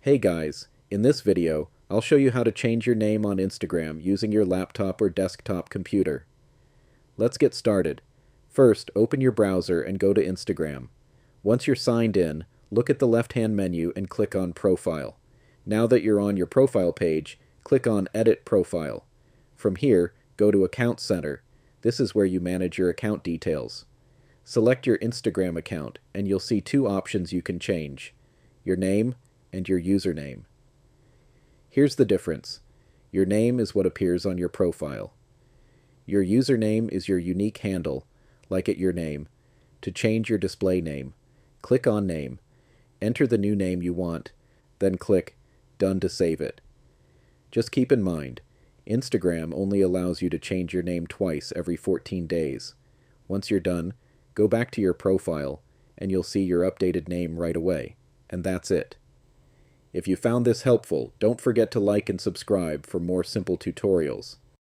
Hey guys, in this video, I'll show you how to change your name on Instagram using your laptop or desktop computer. Let's get started. First, open your browser and go to Instagram. Once you're signed in, look at the left-hand menu and click on Profile. Now that you're on your profile page, click on Edit Profile. From here, go to Account Center. This is where you manage your account details. Select your Instagram account, and you'll see two options you can change: your name and your username. Here's the difference. Your name is what appears on your profile. Your username is your unique handle, like at your name. To change your display name, click on Name, enter the new name you want, then click Done to save it. Just keep in mind, Instagram only allows you to change your name twice every 14 days. Once you're done, go back to your profile, and you'll see your updated name right away. And that's it. If you found this helpful, don't forget to like and subscribe for more simple tutorials.